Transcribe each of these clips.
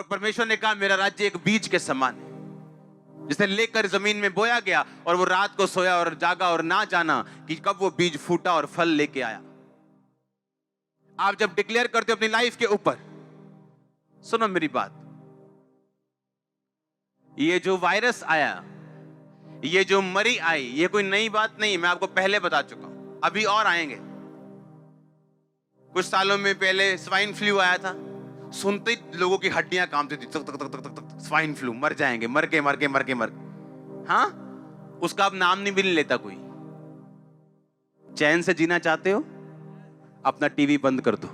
और परमेश्वर ने कहा मेरा राज्य एक बीज के समान है, जिसे लेकर जमीन में बोया गया और वो रात को सोया और जागा और ना जाना कि कब वो बीज फूटा और फल लेके आया। आप जब डिक्लेयर करते हो अपनी लाइफ के ऊपर, सुनो मेरी बात, ये जो वायरस आया, ये जो मरी आई, ये कोई नई बात नहीं, मैं आपको पहले बता चुका हूं, अभी और आएंगे। कुछ सालों में पहले स्वाइन फ्लू आया था, सुनते ही लोगों की हड्डियां कांपती थी, तक तक तक तक तक, स्वाइन फ्लू, मर जाएंगे, मर के हाँ, उसका अब नाम नहीं भी नहीं लेता कोई। चैन से जीना चाहते हो, अपना टीवी बंद कर दो,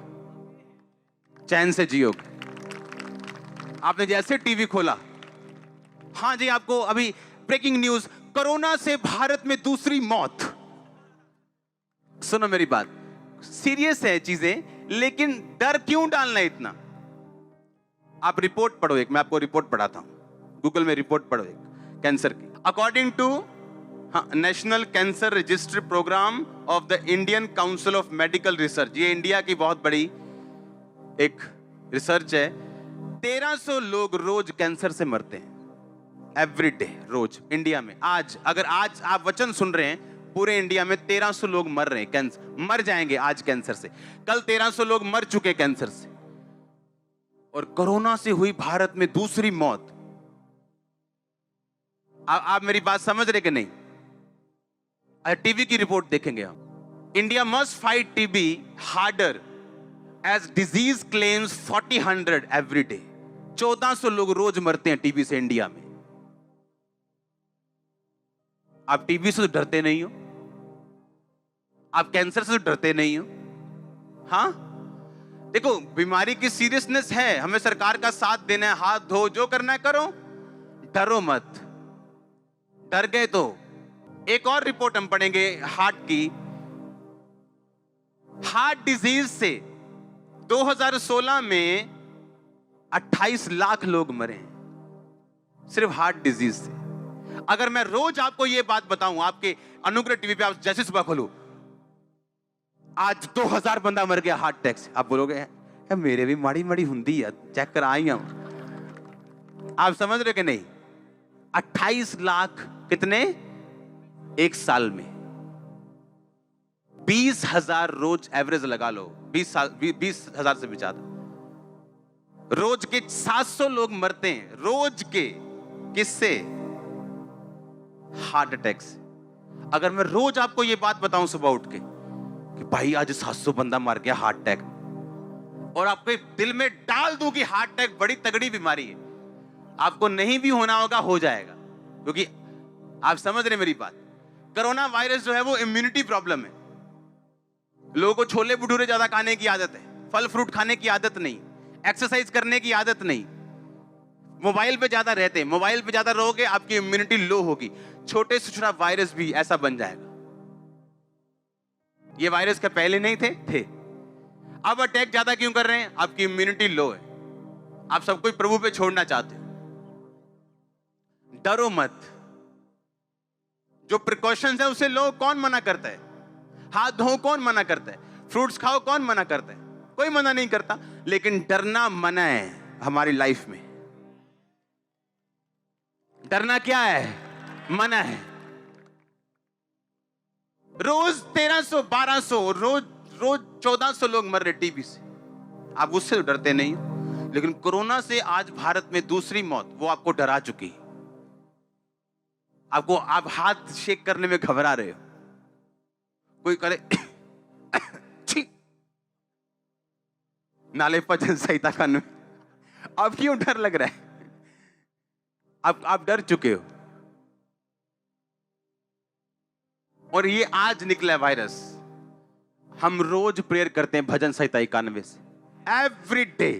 चैन से जियोगे। आपने जैसे टीवी खोला, हाँ जी, आपको अभी ब्रेकिंग न्यूज, कोरोना से भारत में दूसरी मौत। सुनो मेरी बात, सीरियस है चीजें, लेकिन डर क्यों डालना है इतना? आप रिपोर्ट पढ़ो एक, मैं आपको रिपोर्ट पढ़ाता हूं, गूगल में रिपोर्ट पढ़ो एक कैंसर की। According to National Cancer Registry Programme of the Indian Council of Medical Research, ये इंडिया की बहुत बड़ी एक रिसर्च है, 1300 लोग रोज कैंसर से मरते हैं, एवरी डे, रोज इंडिया में। आज अगर आज आप वचन सुन रहे हैं, पूरे इंडिया में 1300 लोग मर रहे हैं, कैंसर मर जाएंगे आज कैंसर से। कल 1300 लोग मर चुके कैंसर से, और कोरोना से हुई भारत में दूसरी मौत। आप मेरी बात समझ रहे कि नहीं? टीबी की रिपोर्ट देखेंगे हम। India must fight TB harder as disease claims 4000 every day. 1400 लोग रोज मरते हैं टीबी से इंडिया में। आप टीबी से तो डरते नहीं हो, आप कैंसर से तो डरते नहीं हो। हाँ, देखो बीमारी की सीरियसनेस है, हमें सरकार का साथ देना है, हाथ धो, जो करना है करो, डरो मत। डर गए तो एक और रिपोर्ट हम पढ़ेंगे हार्ट की। हार्ट डिजीज से 2016 में 28 लाख लोग मरे, सिर्फ हार्ट डिजीज से। अगर मैं रोज आपको यह बात बताऊं, आपके अनुग्रह टीवी पे आप जैसे सुबह खोलो, आज 2000 बंदा मर गया हार्ट अटैक से, आप बोलोगे मेरे भी माड़ी माड़ी हुंदी है, चेक कराई हम। आप समझ रहे कि नहीं? 28 लाख कितने एक साल में? 20,000 रोज एवरेज लगा लो, 20,000 से भी ज्यादा। रोज के 700 लोग मरते हैं रोज के, किससे? हार्ट अटैक से। अगर मैं रोज आपको यह बात बताऊं सुबह उठ के कि भाई आज 700 बंदा मर गया हार्ट अटैक, और आपके दिल में डाल दूं कि हार्ट अटैक बड़ी तगड़ी बीमारी है, आपको नहीं भी होना होगा, हो जाएगा। क्योंकि आप समझ रहे मेरी बात, कोरोना वायरस जो है वो इम्यूनिटी प्रॉब्लम है। लोगों को छोले भटूरे ज्यादा खाने की आदत है, फल फ्रूट खाने की आदत नहीं, एक्सरसाइज करने की आदत नहीं, मोबाइल पे ज्यादा रहते हैं। मोबाइल पे ज्यादा रहोगे, आपकी इम्यूनिटी लो होगी। छोटे से छोटा वायरस भी ऐसा बन जाएगा। ये वायरस का पहले नहीं थे। अब अटैक ज्यादा क्यों कर रहे हैं? आपकी इम्यूनिटी लो है, आप सब कुछ प्रभु पे छोड़ना चाहते हो। डरो मत, जो प्रिकॉशंस है उसे लो, कौन मना करता है? हाथ धो कौन मना करता है? फ्रूट्स खाओ कौन मना करता है? कोई मना नहीं करता, लेकिन डरना मना है हमारी लाइफ में। डरना क्या है? मना है। रोज 1300, 1200, रोज 1400 लोग मर रहे टीबी से, आप उससे तो डरते नहीं, लेकिन कोरोना से आज भारत में दूसरी मौत, वो आपको डरा चुकी। आप हाथ शेक करने में घबरा रहे हो, कोई करे नाले पर संहिता कानून, अब क्यों डर लग रहा है? आप डर चुके हो। और ये आज निकला वायरस। हम रोज प्रेयर करते हैं भजन संहिता 91 से, एवरी डे।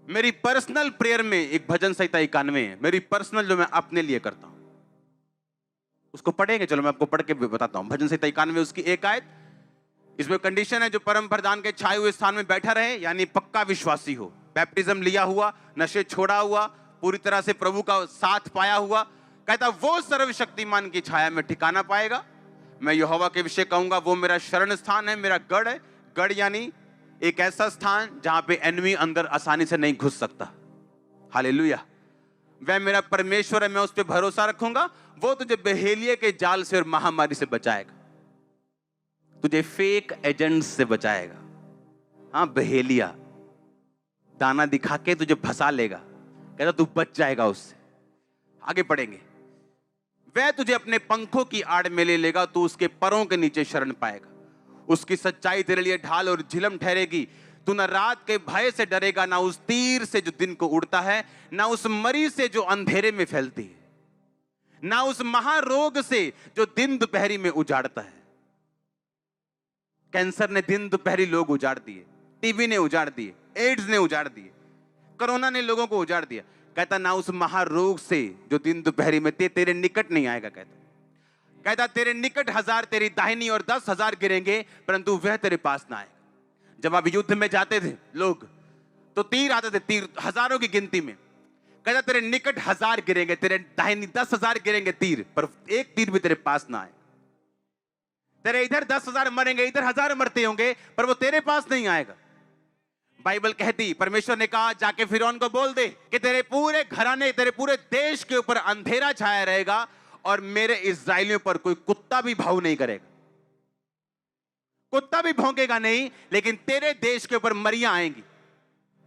मेरी पर्सनल प्रेयर में एक भजन संहिता 91 है, मेरी पर्सनल, जो मैं अपने लिए करता हूं। उसको पढ़ेंगे, चलो मैं आपको पढ़ के बताता हूं। भजन संहिता 91 उसकी एक आयत, इसमें कंडीशन है, जो परम प्रधान के छाए हुए स्थान में बैठा रहे, यानी पक्का विश्वासी हो, बैप्टिज्म लिया हुआ, नशे छोड़ा हुआ, पूरी तरह से प्रभु का साथ पाया हुआ, कहता वो सर्वशक्तिमान की छाया में ठिकाना पाएगा। मैं यहोवा के विषय कहूंगा, वो मेरा शरण स्थान है, मेरा गढ़ है। गढ़ यानी एक ऐसा स्थान जहां पे एनिमी अंदर आसानी से नहीं घुस सकता। हालेलुया। वह मेरा परमेश्वर है, मैं उस पर भरोसा रखूंगा, वो तुझे बहेलिये के जाल से और महामारी से बचाएगा, तुझे फेक एजेंट्स से बचाएगा। हाँ, बहेलिया दाना दिखा के तुझे फंसा लेगा, कहता तू बच जाएगा उससे। आगे पढ़ेंगे। वह तुझे अपने पंखों की आड़ में ले लेगा, तू उसके परों के नीचे शरण पाएगा। उसकी सच्चाई तेरे लिए ढाल और झिलम ठहरेगी। तू न रात के भय से डरेगा, ना उस तीर से जो दिन को उड़ता है, ना उस मरी से जो अंधेरे में फैलती है, ना उस महारोग से जो दिन दोपहरी में उजाड़ता है। कैंसर ने दिन दोपहरी लोग उजाड़ दिए, टीबी ने उजाड़ दिए, एड्स ने उजाड़ दिए, कोरोना ने लोगों को उजाड़ दिया। कहता ना उस महारोग से जो दिन दोपहरी में तेरे निकट नहीं आएगा। कहता तेरे निकट 1000 तेरी दाहिनी और 10,000 गिरेंगे, परंतु वह तेरे पास ना आएगा। जब आप युद्ध में जाते थे लोग, तो तीर आते थे, तीर हजारों की गिनती में। कहता तेरे निकट 1000 गिरेंगे, तेरे दाहिनी 10,000 गिरेंगे तीर, पर एक तीर भी तेरे पास ना आए। तेरे इधर 10,000 मरेंगे, इधर 1000 मरते होंगे, पर वो तेरे पास नहीं आएगा। बाइबल कहती, परमेश्वर ने कहा जाके फिरौन को बोल दे कि तेरे पूरे घराने, तेरे पूरे देश के ऊपर अंधेरा छाया रहेगा और मेरे इस्राएलियों पर कोई कुत्ता भी भाव नहीं करेगा। कुत्ता भी भौंकेगा नहीं, लेकिन तेरे देश के ऊपर मरियां आएंगी।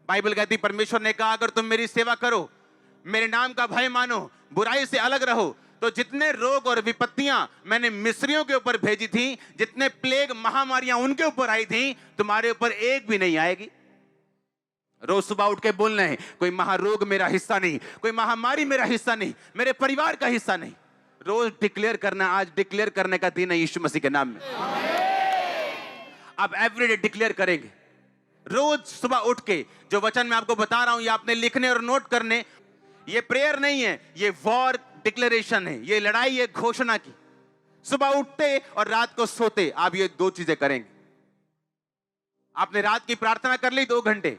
बाइबल कहती, परमेश्वर ने कहा अगर तुम मेरी सेवा करो, मेरे नाम का भय मानो, बुराई से अलग रहो, तो जितने रोग और विपत्तियां मैंने मिस्रियों के ऊपर भेजी थी, जितने प्लेग महामारियां उनके ऊपर आई थी, तुम्हारे ऊपर एक भी नहीं आएगी। रोज सुबह उठ के बोलना है, कोई महारोग मेरा हिस्सा नहीं, कोई महामारी मेरा हिस्सा नहीं, मेरे परिवार का हिस्सा नहीं। रोज डिक्लेयर करना। आज डिक्लेयर करने का दिन है यीशु मसीह के नाम में। आप एवरीडे डिक्लेयर करेंगे। रोज सुबह उठ के जो वचन मैं आपको बता रहा हूं, ये आपने लिखने और नोट करने। ये प्रेयर नहीं है, ये वॉर डिक्लेरेशन है, ये लड़ाई है घोषणा की। सुबह उठते और रात को सोते आप ये 2 चीजें करेंगे। आपने रात की प्रार्थना कर ली 2 घंटे,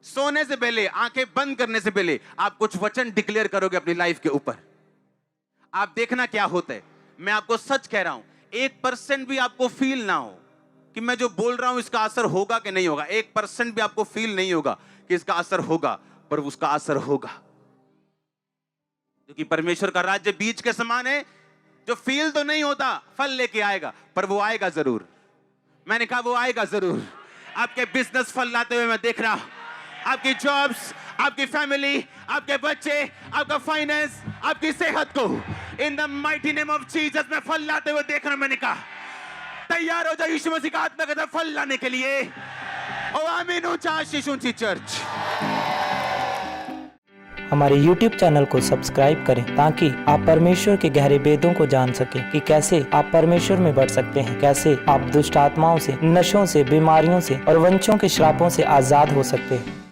सोने से पहले, आंखें बंद करने से पहले आप कुछ वचन डिक्लेयर करोगे अपनी लाइफ के ऊपर। आप देखना क्या होता है। मैं आपको सच कह रहा हूं, 1% भी आपको फील ना हो कि मैं जो बोल रहा हूं इसका असर होगा कि नहीं होगा। 1% भी आपको फील नहीं होगा कि इसका असर होगा, पर उसका असर होगा, क्योंकि परमेश्वर का राज्य बीज के समान है, जो फील तो नहीं होता, फल लेके आएगा, पर वो आएगा जरूर। मैंने कहा वो आएगा जरूर। आपके बिजनेस फल लाते हुए मैं देख रहा हूं, आपकी जॉब्स, आपकी फैमिली, आपके बच्चे, आपका फाइनेंस, आपकी सेहत को in the mighty name of Jesus में फल लाते हुए देख रहा हूं। मैंने कहा तैयार हो जाओ यीशु मसीह का आत्मा का फल लाने के लिए। ओ आमीन। ऊंचा आशीष ऊंची चर्च। हमारे YouTube चैनल को सब्सक्राइब करें ताकि आप परमेश्वर के गहरे भेदों को जान सकें कि कैसे आप परमेश्वर में बढ़ सकते हैं, कैसे आप दुष्ट आत्माओं से, नशों से, बीमारियों से और वंशों के श्रापों से आजाद हो सकते हैं।